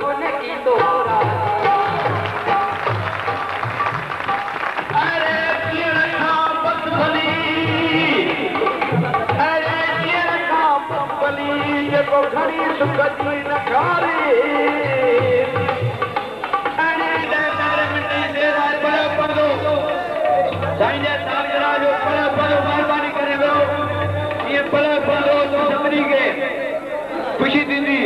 उनकी तोरा अरे जियरखा बदबली अरे जियरखा बदबली जेको घड़ी सुख जी न खारी अरे दर मिटी से राज बड़ा पड़ो साईं जे सालगिरह जो बड़ा पड़ो महिरबानी करे वियो ये बड़ा पड़ो तो सभिनी खे खुशी थींदी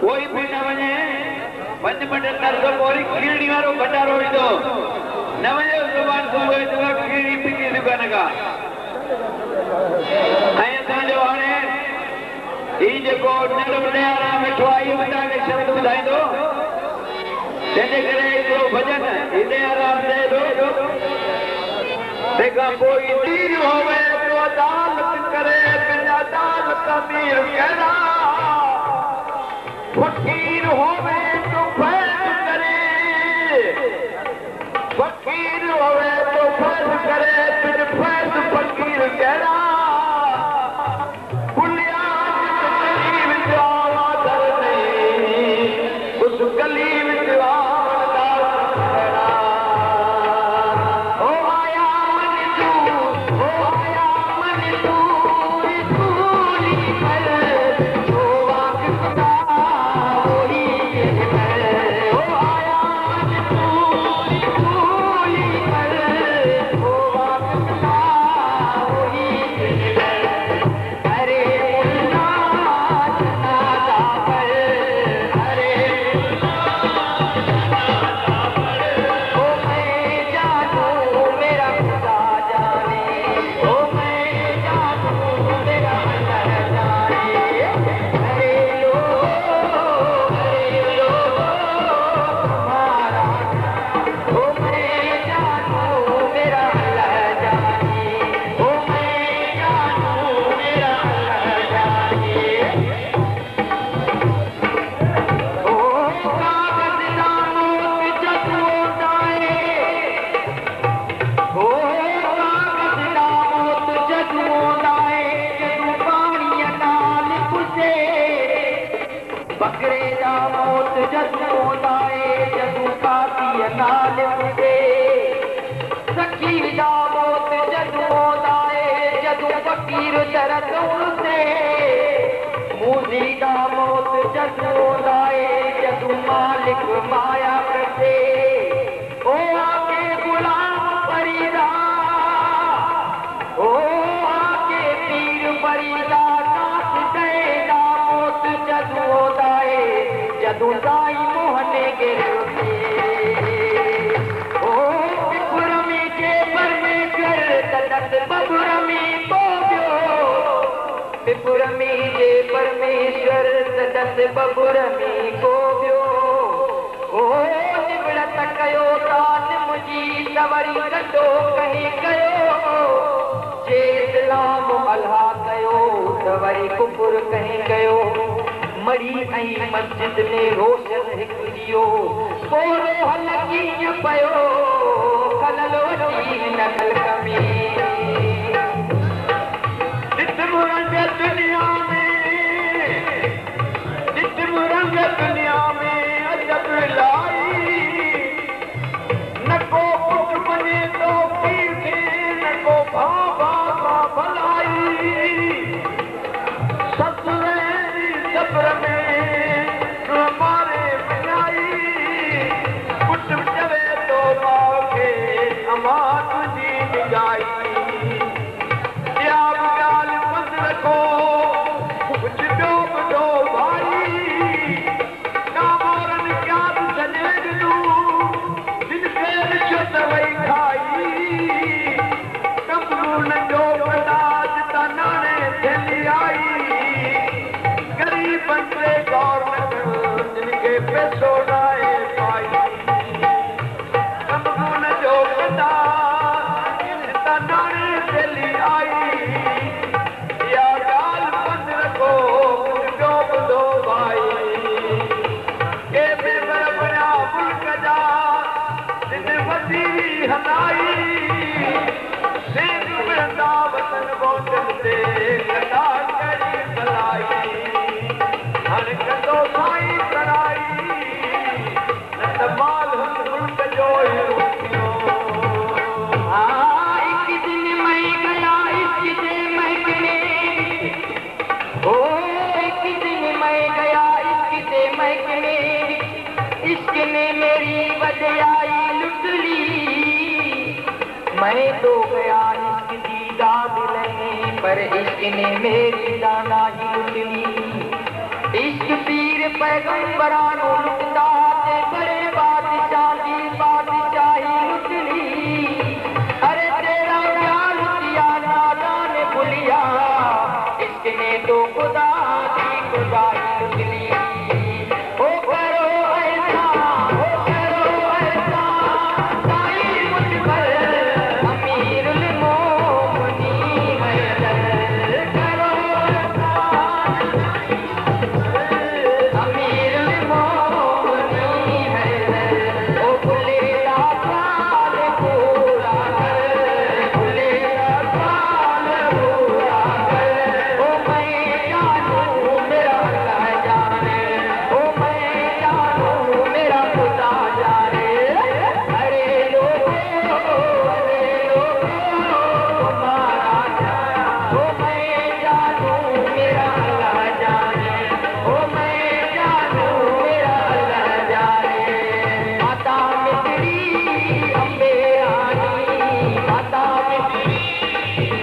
कोई भी न वञे 5 मिंट तरसो पोरी खीरणी वारो भंडारो ईंदो न वञे ज़ुबान सुबुह जो खीरणी पीती दुकान खां ऐं असांजो हाणे ही जेको नंढ वॾेरा वेठो आहे इहो तव्हांखे शब्द ॿुधाईंदो जंहिंजे करे हिकिड़ो भॼन हिते आराम थिए थो तंहिंखां पोइ तीर होवे तो अदालत करे बिना अदालत अमीर कहिड़ा फकीर होवे तो फैज़ करे फकीर होवे तो फैज़ करे बिन फैज़ फकीर कहिड़ा बुनियाद गली विच आवाज़ नहीं उस गली विच बकरे जा मौत जदू होंदाए जदू काती नाल मुझे सखी जा मौत जदू होंदाए जदू फकीर दर्द उनसे मूजी जा मौत जदू होंदाए जदू मालिक माया करते ओ आके गुलाम फरीदा ओ आके पीर फरीदा काश देगा मौत जदू होंदाए जदू साई मोहने गिरते ओ बिपुरमी के परमेश्वर तदत बबुरमी बोब्यो बिपुरमी के परमेश्वर तदत बबुरमी बोब्यो ओ निबड़त कयो तान मुझी सवरी कटो कहीं कयो जे इस्लाम अल्लाह कयो सवरी कुफर कहीं कयो मरी ऐं मस्जिद में रोशन हिकु दियो पोरो हलकी पयो कललो नील नकल कमी जितमुरंग दुनिया में अजब लाई न को पुट बने तो पीर थे न को भाभा भलाई सब्र में हमारे बनाई पुट चवे तो माँ के अमा तुझी निगाई या गाल बंद रखो कुछ दो भाई कामोरन क्या सने दू दिन फेर छत वही खाई कमरू न जो बदाज तनाने थेली आई बंदे गौर न करो जिनके पैसों लाए पाई कमरू न जो बता नाने दिल ने मेरी बजाई लुट ली, मैं तो गया इश्क दी दाद लेने, पर इश्क ने मेरी दाना ही लुट ली। इश्क पीर पैगंबरां नूं लुटदा ते बड़े बादशाह दी बादशाही लुट ली। अरे तेरा प्यार लुटिया नादान भुलिया, इश्क ने तो खुदा दी खुदाई लुट ली। ओ करो ऐसा, ओ करो ऐसा, साईं मुझ पर अमीरुल मोमिनीन हैदर। करो ऐसा अमीरुल मोमिनीन हैदर। ओ भुले दा ख्याल पूरा कर, भुले दा ख्याल पूरा कर। ओ मैं जानू मेरा अल्लाह जाने, ओ मैं जानू मेरा खुदा जाने। अरे लोगो तुम्हारा जान, ओ मैं जानू मेरा अल्लाह जाने, ओ मैं जानू मेरा अल्लाह जाने। माता मित्री अम्बे रानी, माता मित्री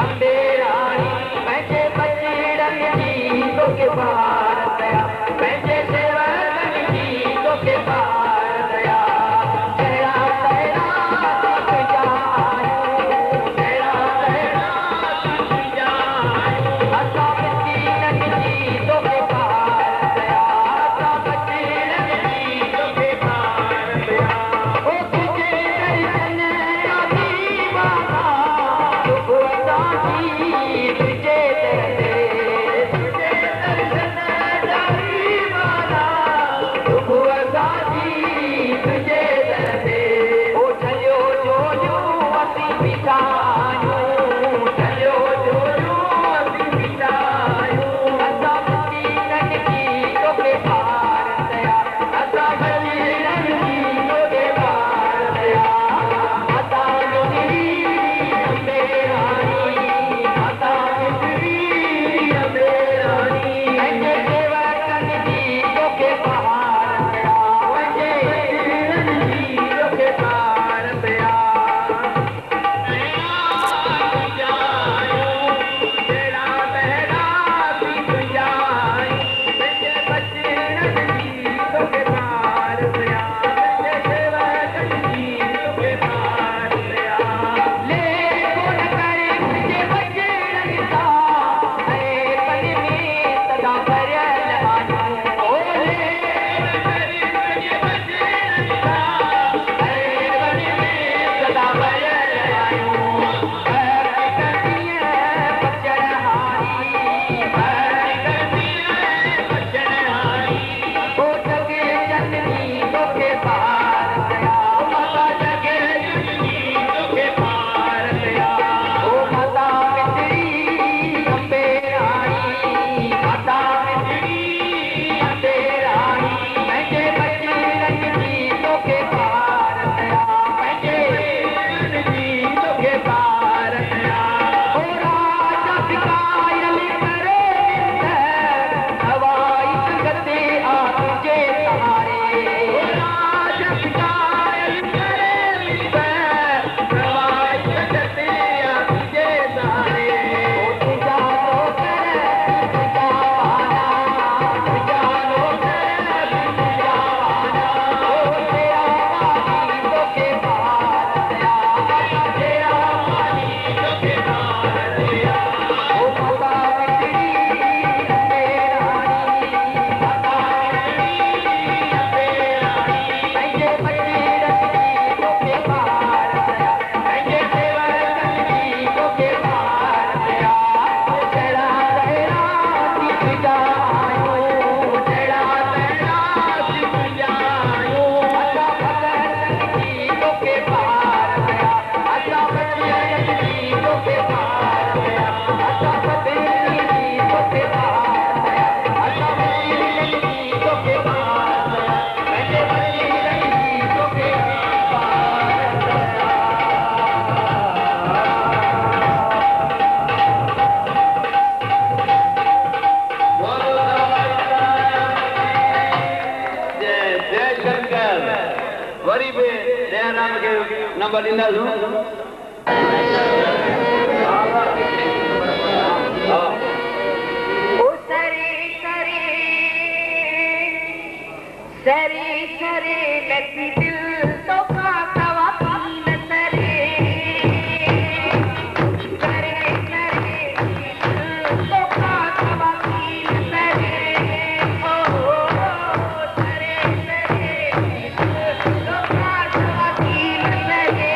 अम्बे रानी, पंहिंजे बचड़न जी तोखे बार दया, पंहिंजे सेवकन जी तोखे बार दया। जहिड़ा तहिड़ा तुंहिंजा आहियूं, जहिड़ा तहिड़ा तुंहिंजा आहियूं। असां मिस्कीनन जी तोखे बार दया, असां बचड़न जी तोखे बार दया। ओ तुंहिंजे दर्शन जा दीवाना, सुख असांजी तुंहिंजे दर ते, तुंहिंजे दर्शन जा दीवाना, सुख असांजी तुंहिंजे दर ते। ओ चलियो जो असीं बीठा आहियूं, चलियो जो असीं बीठा आहियूं। असां मिस्कीनन जी तोखे बार दया, असां बचड़न जी तोखे बार दया। माता मित्री अम्बे रानी, माता मित्री अम्बे रानी, पंहिंजे सेवकन जी तोखे बार दया, पंहिंजे बचड़न जी तोखे बार दया। ॾींदा सरे सरे लगी दिल तो का तवाकील सरे सरे सरे दिल तो का तवाकील सरे ओ सरे सरे दिल तो का तवाकील सरे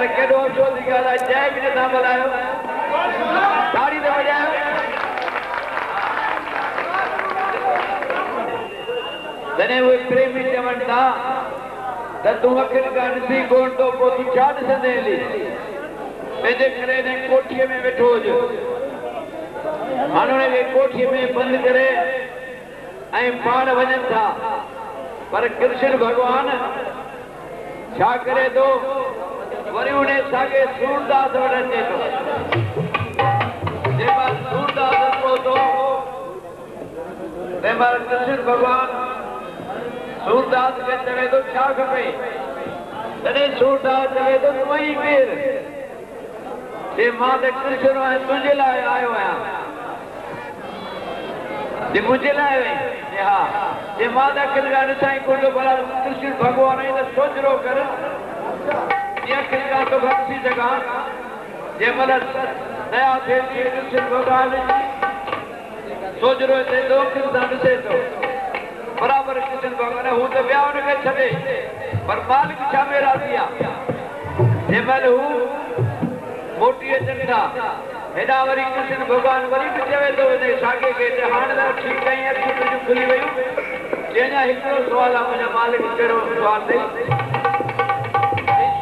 यार केॾो अफ़सोस जी ॻाल्हि आहे, जय बि नथा मल्हायो, ताड़ी त वॼायो। तॾहिं उहे प्रेमी चवनि था त तूं अखियुनि खां ॾिसी कोन थो पोइ तूं छा ॾिसंदे हली, तंहिंजे करे हिन कोठीअ में वेठो हुजे। हाणे खे कोठीअ में बंदि करे ऐं पाण वञनि था, पर कृष्ण भॻवान छा करे थो, वरी उन साॻे सूरदास वटि अचे थो। जंहिं महिल सूरदास अचो थो तंहिं महिल कृष्ण भॻवान सूरदास खे चवे थो छा खपे, तॾहिं सूरदास चवे थो तूं ई केर, जे मां त कृष्ण आहियां, तुंहिंजे लाइ आयो आहियां। जे मुंहिंजे लाइ वई, हा, जे मां त अखियुनि खां ॾिसां ई कोन थो, भला कृष्ण भॻवान ई त सोचरो कर, जीअं अखियुनि खां तोखां ॾिसी सघां। जंहिं महिल दया थिए थी कृष्ण भॻवान सोचरो थिए थो, अखियुनि सां ॾिसे थो बराबरि। कृष्ण भॻवान हू त ॿिया हुनखे छॾे, पर मालिक छा मेरा थी आहे। जंहिं महिल हू मोटी अचनि था, हेॾा वरी कृष्ण भॻवान वरी बि चवे थो हिन साॻे खे, हाणे त ठीकु आहे, अखियूं तुंहिंजूं खुली वियूं, अञा हिकिड़ो सुवालु आहे मुंहिंजा मालिक, कहिड़ो सुवालु अथई?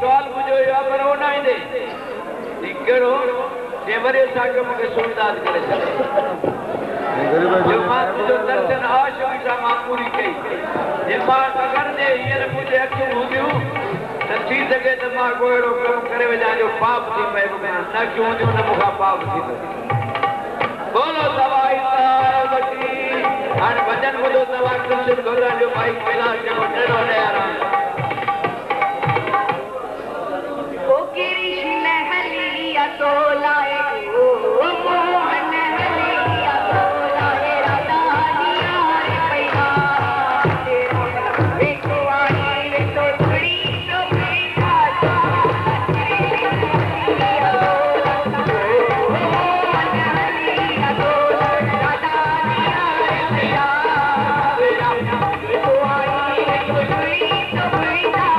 सुवालु मुंहिंजो इहो आहे, पर हो न ईंदे कहिड़ो, जे वरी असांखे मूंखे सुविधा करे छॾे, जो मां तुंहिंजो दर्शन आशुकी सां मां पूरी कई। जे मां अगरि जे हींअर मुंहिंजे अखियूं हूंदियूं त थी सघे त मां को अहिड़ो कमु करे वञा जो पाप थी पए, न अखियूं हूंदियूं न मूंखां पाप थींदो। बोलो सवाई वठी हाणे भॼन ॿुधो तव्हां कृष्ण भॻवान जो भाई कैलाश जेको ॾेढो ॾियारां। ओ कृष्ण हलिया तो लाए, ओ मोहन हलिया तो लाए, राधा नियार पैया देखो आई तो थोड़ी तो पैसा हलिया तो मोहन हलिया तो राधा नियार पैया देखो आई तो थोड़ी तो पैसा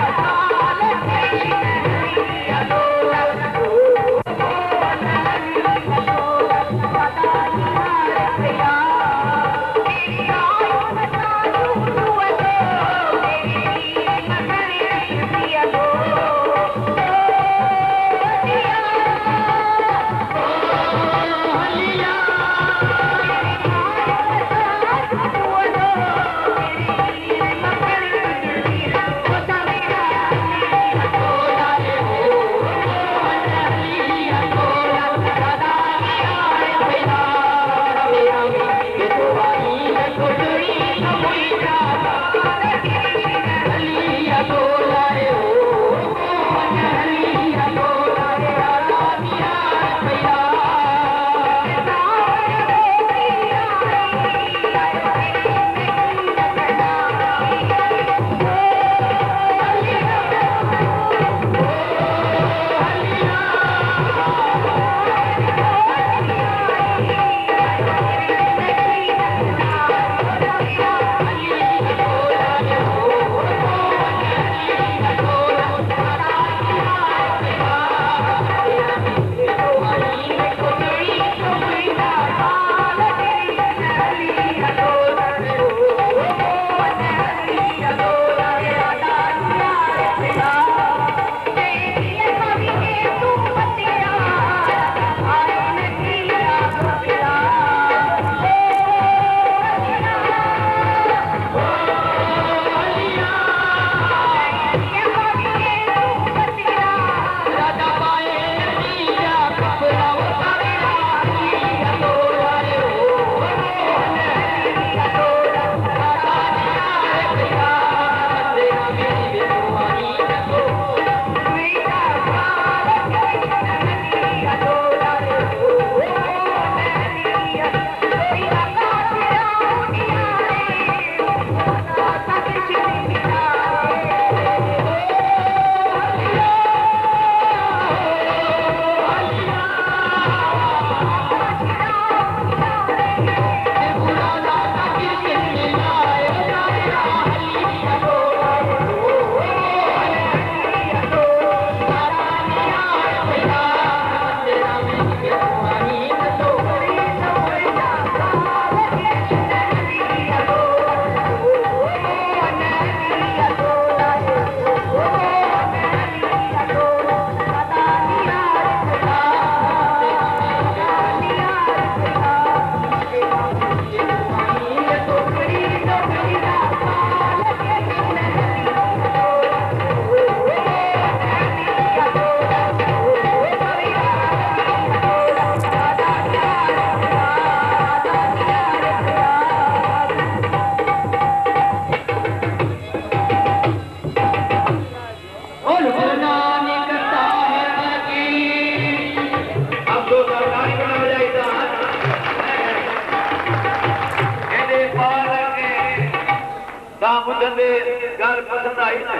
कंदे गाल पसंद आई ना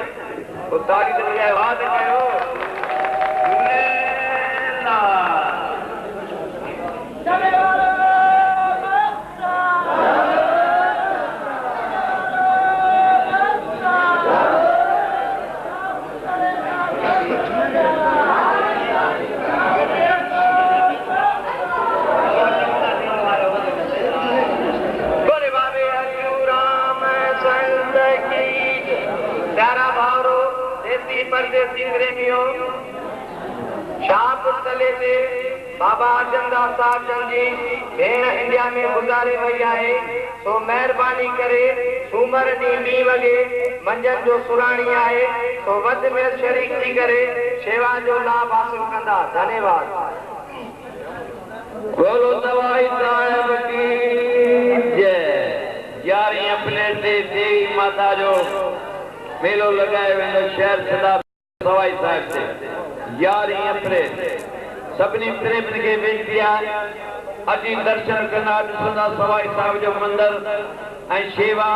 तो ताली ते बजाए बात कयो परदेसी प्रेमियों शाहपुर तले से बाबा अर्जनदास साहब चंद जी भेण इंडिया में गुज़ारे वही आहे तो महिरबानी करे सूमर ॾींहुं 2 वॻे मंझंदि जो सुराणी आहे तो वध में शरीक थी करे शेवा जो लाभ हासिल कंदा धन्यवाद बोलो दवाई साहिब की जय 11 अप्रैल ते देवी माता जो मेलो लगाए वेंदो शहर सदा सवाई साहिब से 11 अप्रैल सभिनी प्रेमी खे वेनती आहे अॼु दर्शन कंदा ॾिसंदा सवाई साहिब जो मंदिर ऐं शेवा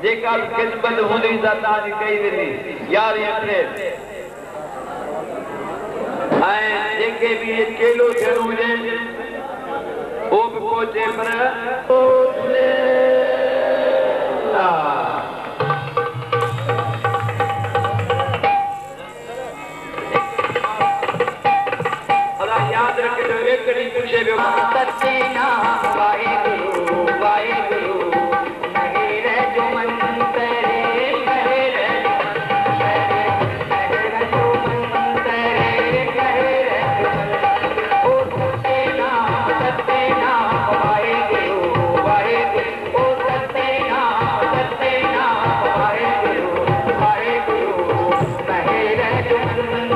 जेका बि ख़िदमत हूंदी तव्हांजी कई वेंदी 11 अप्रैल ऐं जेके बि इहे चेलो थियणो हुजे उहो बि पहुचे पर याद रखिजो एक ॾींहुं पुछे वियो सतनाम वाहेगुरु वाहेगुरु महिर जो मंत्र महिर जो मंत्र ओ सतनाम वाहेगुरु वाहेगुरु ओ सतनाम वाहेगुरु वाहेगुरु महिर जो मंत्र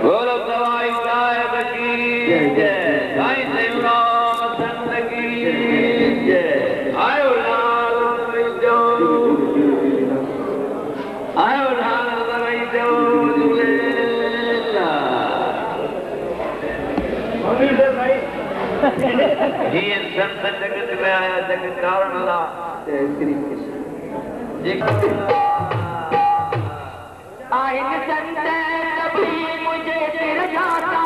बोलो दवाई साहेब की जय, साईं सेवराम संत की जय। आयो लाल दवैजो, आयो लाल दवैजो झूलेलाल। जीअं संत जगत में आया जगत कारण ला आइन संत सभी मुझे सिर जाता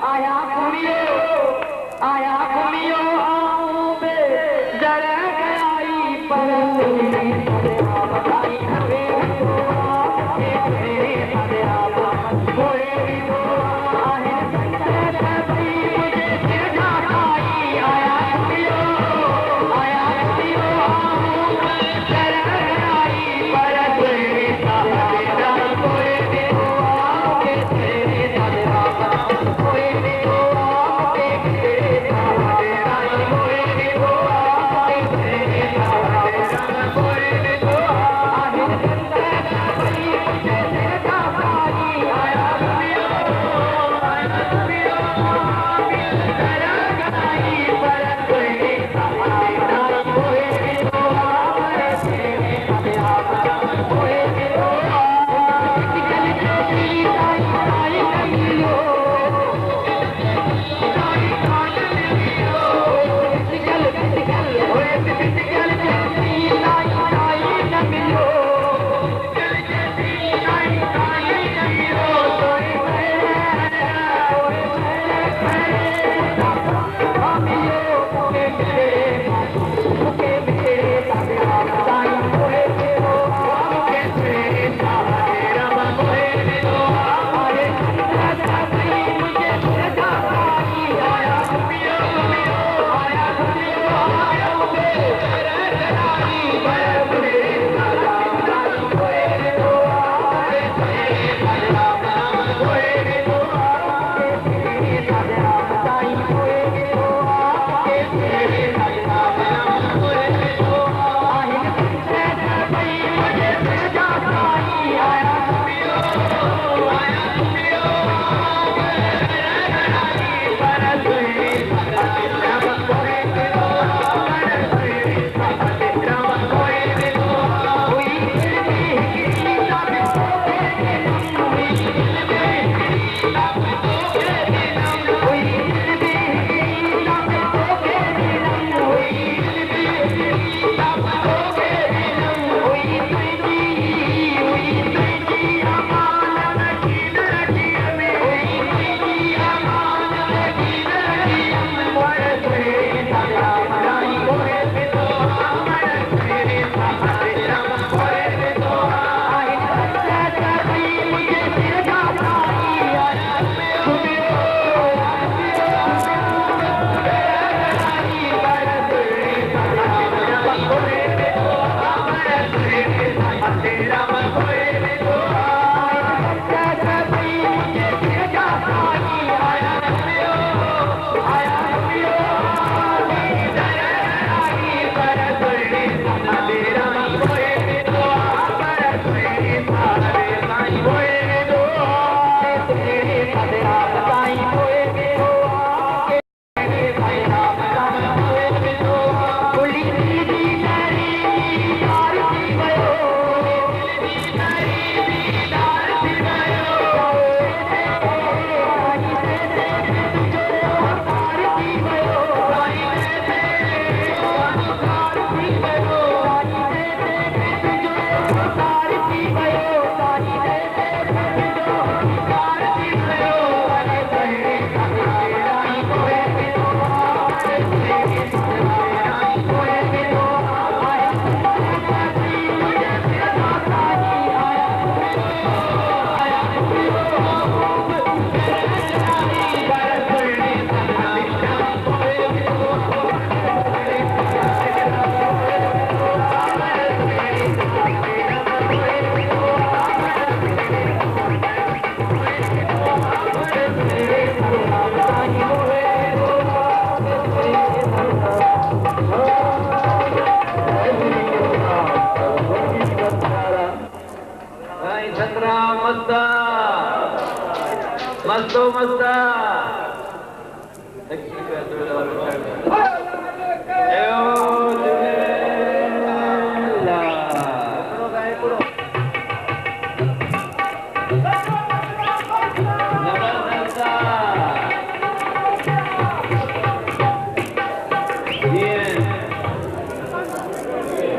आया घूमियो आऊं बे जर गई पर बताई हवे पर सतराम मस्ता मस्तो मस्ता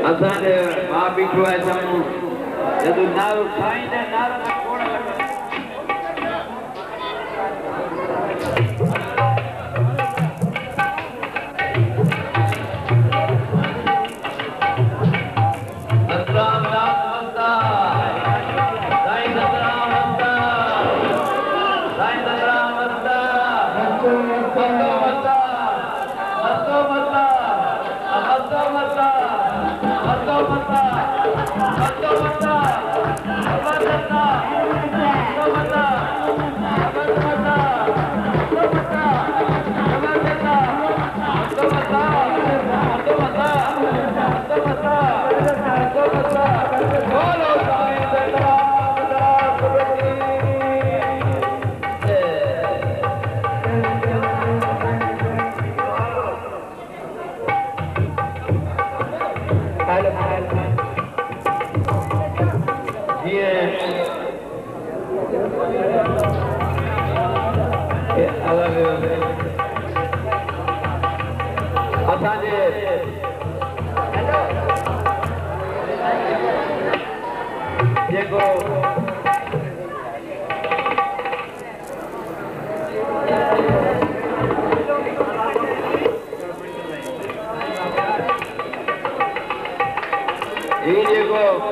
असांजे मां बीठो आहे साम्हूं जॾहिं नारो ठाहींदे नारा में कोड़ लॻे सतराम दास मस्ता साईं सतराम मस्ता साईं सतराम मस्ता मस्तो मस्ता मस्तो मस्ता मस्तो मस्ता मस्तो मस्ता मस्तो मस्ता मस्तो मस्ता असांजे जेको ये जेको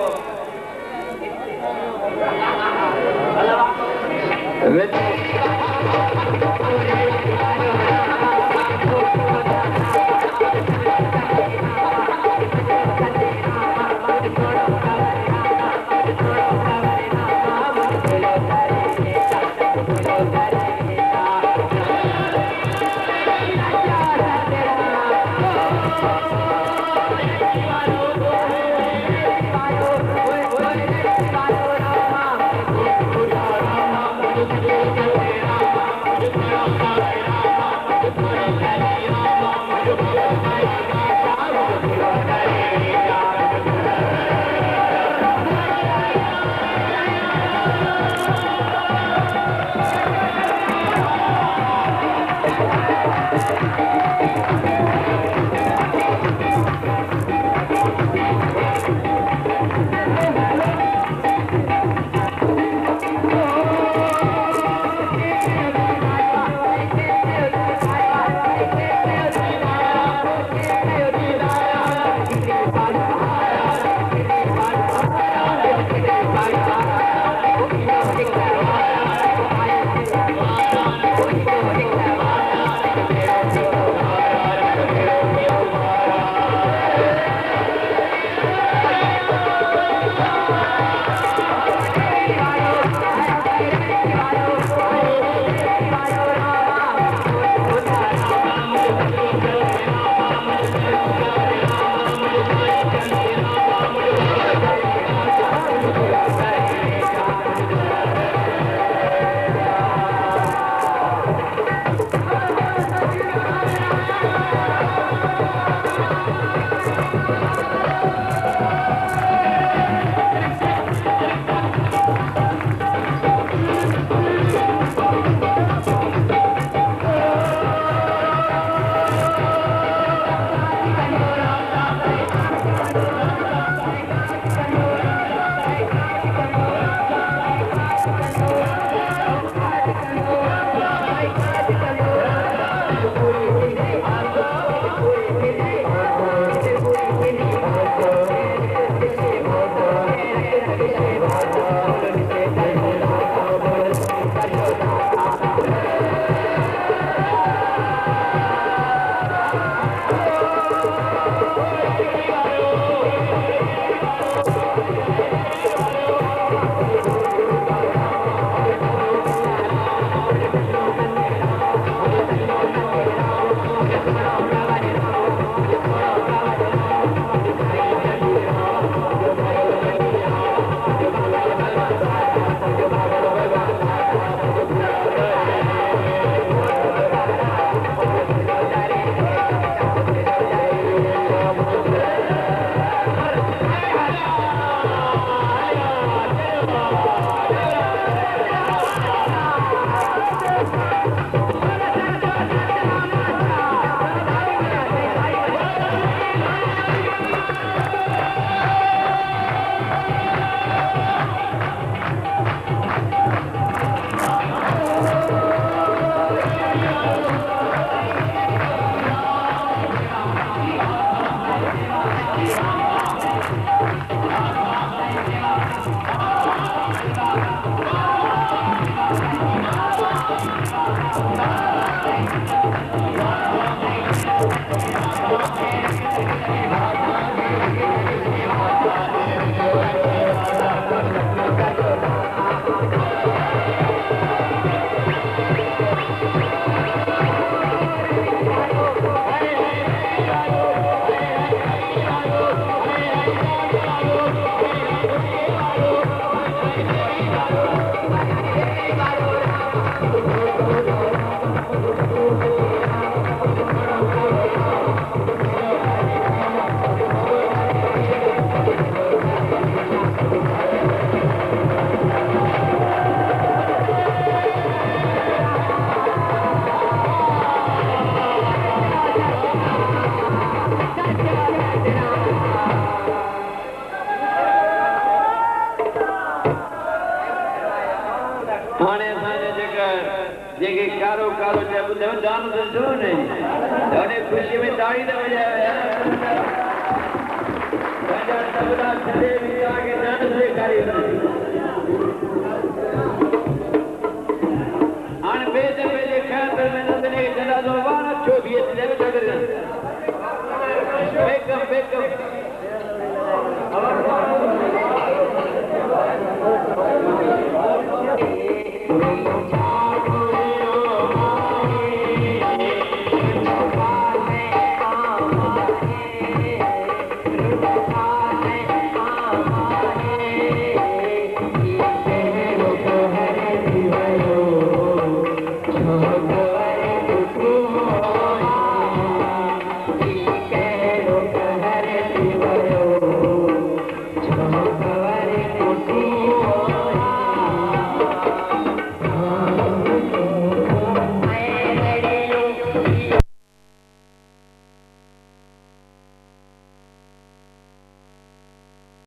कालो चे बुधे जान तो जो नहीं जाने खुशी में ताड़ी न बजाया राजा सबदा चले भी आगे जान से करी